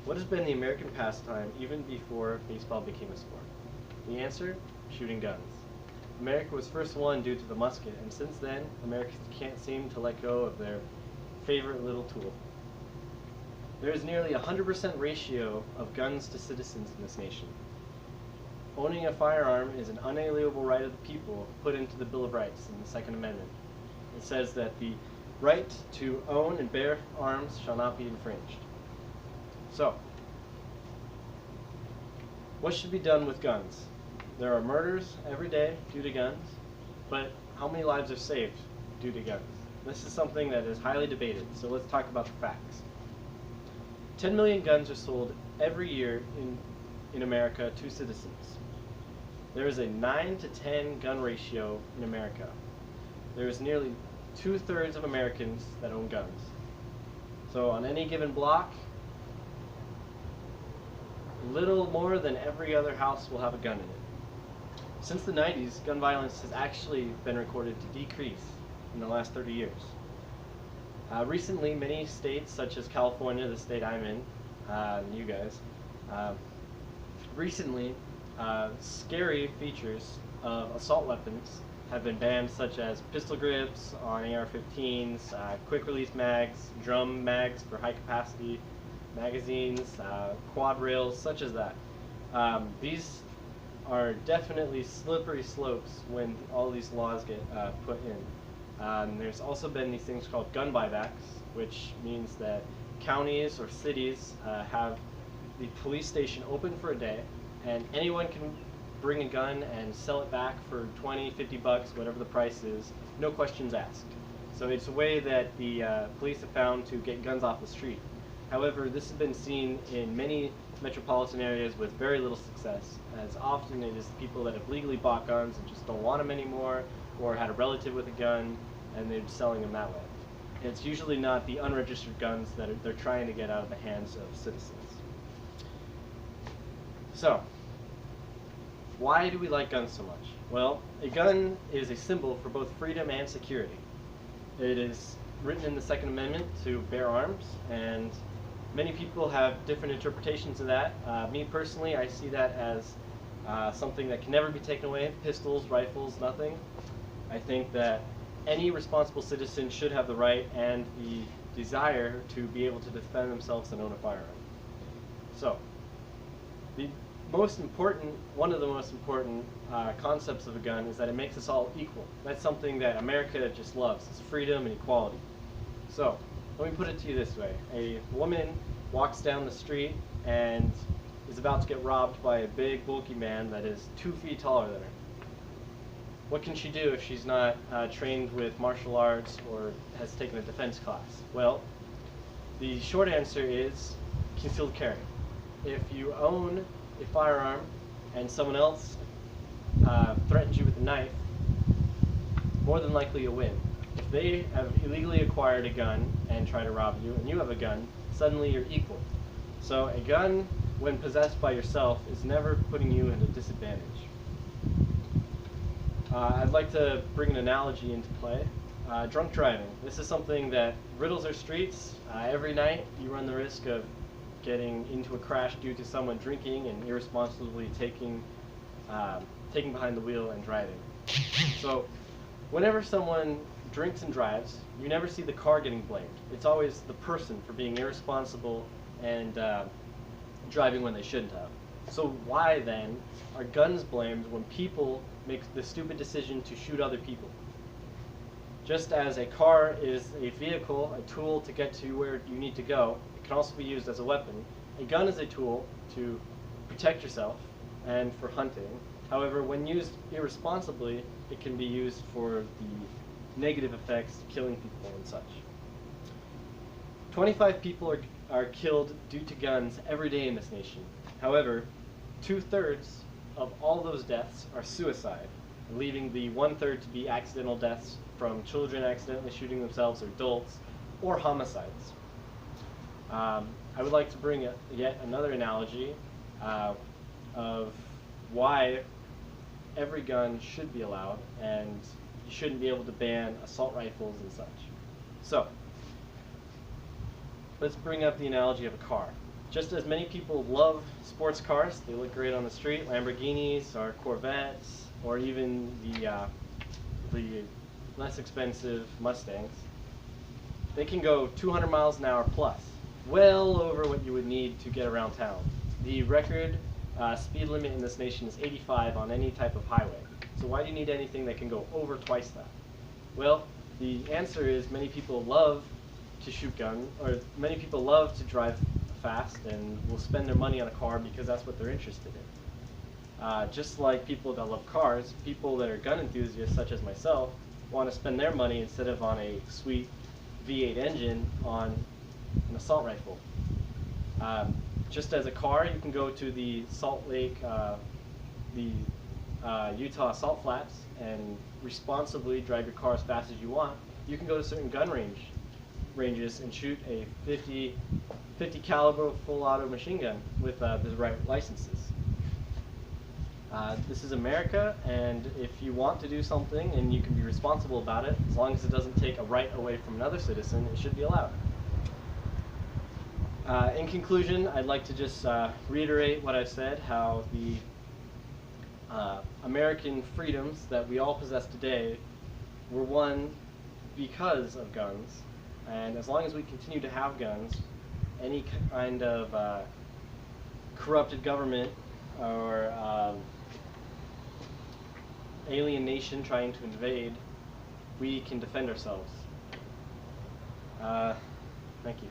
What has been the American pastime even before baseball became a sport? The answer? Shooting guns. America was first won due to the musket, and since then, Americans can't seem to let go of their favorite little tool. There is nearly a 100% ratio of guns to citizens in this nation. Owning a firearm is an unalienable right of the people put into the Bill of Rights in the Second Amendment. It says that the right to own and bear arms shall not be infringed. So, what should be done with guns? There are murders every day due to guns, but how many lives are saved due to guns? This is something that is highly debated, so let's talk about the facts. 10 million guns are sold every year in America to citizens. There is a 9 to 10 gun ratio in America. There is nearly 2/3 of Americans that own guns. So on any given block, little more than every other house will have a gun in it. Since the 90s, gun violence has actually been recorded to decrease in the last 30 years. Recently, many states, such as California, the state I'm in, you guys, recently, scary features of assault weapons have been banned, such as pistol grips on AR-15s, quick-release mags, drum mags for high-capacity magazines, quad rails, such as that. These are definitely slippery slopes when all these laws get put in. There's also been these things called gun buybacks, which means that counties or cities have the police station open for a day, and anyone can bring a gun and sell it back for 20, 50 bucks, whatever the price is, no questions asked. So it's a way that the police have found to get guns off the street. However, this has been seen in many metropolitan areas with very little success, as often it is people that have legally bought guns and just don't want them anymore, or had a relative with a gun and they're selling them that way. It's usually not the unregistered guns that they're trying to get out of the hands of citizens. So, why do we like guns so much? Well, a gun is a symbol for both freedom and security. It is written in the Second Amendment to bear arms, and many people have different interpretations of that. Me personally, I see that as something that can never be taken away. Pistols, rifles, nothing. I think that any responsible citizen should have the right and the desire to be able to defend themselves and own a firearm. So, one of the most important concepts of a gun is that it makes us all equal. That's something that America just loves, is freedom and equality. So, let me put it to you this way. A woman walks down the street and is about to get robbed by a big, bulky man that is 2 feet taller than her. What can she do if she's not trained with martial arts or has taken a defense class? Well, the short answer is concealed carry. If you own a firearm and someone else threatens you with a knife, more than likely you'll win. If they have illegally acquired a gun and try to rob you, and you have a gun, suddenly you're equal. So a gun, when possessed by yourself, is never putting you at a disadvantage. I'd like to bring an analogy into play. Drunk driving. This is something that riddles our streets. Every night you run the risk of getting into a crash due to someone drinking and irresponsibly taking behind the wheel and driving. So whenever someone drinks and drives, you never see the car getting blamed. It's always the person for being irresponsible and driving when they shouldn't have. So why then are guns blamed when people make the stupid decision to shoot other people? Just as a car is a vehicle, a tool to get to where you need to go, it can also be used as a weapon. A gun is a tool to protect yourself and for hunting. However, when used irresponsibly, it can be used for the negative effects, killing people and such. 25 people are killed due to guns every day in this nation. However, 2/3 of all those deaths are suicide, leaving the 1/3 to be accidental deaths from children accidentally shooting themselves, or adults, or homicides. I would like to bring yet another analogy of why every gun should be allowed, and you shouldn't be able to ban assault rifles and such. So, let's bring up the analogy of a car. Just as many people love sports cars, they look great on the street, Lamborghinis or Corvettes, or even the less expensive Mustangs, they can go 200 miles an hour plus, well over what you would need to get around town. The record speed limit in this nation is 85 on any type of highway. So why do you need anything that can go over twice that? Well, the answer is many people love to shoot guns, or many people love to drive fast and will spend their money on a car because that's what they're interested in. Just like people that love cars, people that are gun enthusiasts such as myself want to spend their money instead of on a sweet V8 engine on an assault rifle. Just as a car, you can go to the Salt Lake, the Utah Salt Flats and responsibly drive your car as fast as you want. You can go to certain gun ranges and shoot a 50 caliber full auto machine gun with the right licenses. This is America, and if you want to do something and you can be responsible about it, as long as it doesn't take a right away from another citizen, it should be allowed. In conclusion, I'd like to just reiterate what I've said, how the American freedoms that we all possess today were won because of guns, and as long as we continue to have guns, any kind of corrupted government or alien nation trying to invade, we can defend ourselves. Thank you.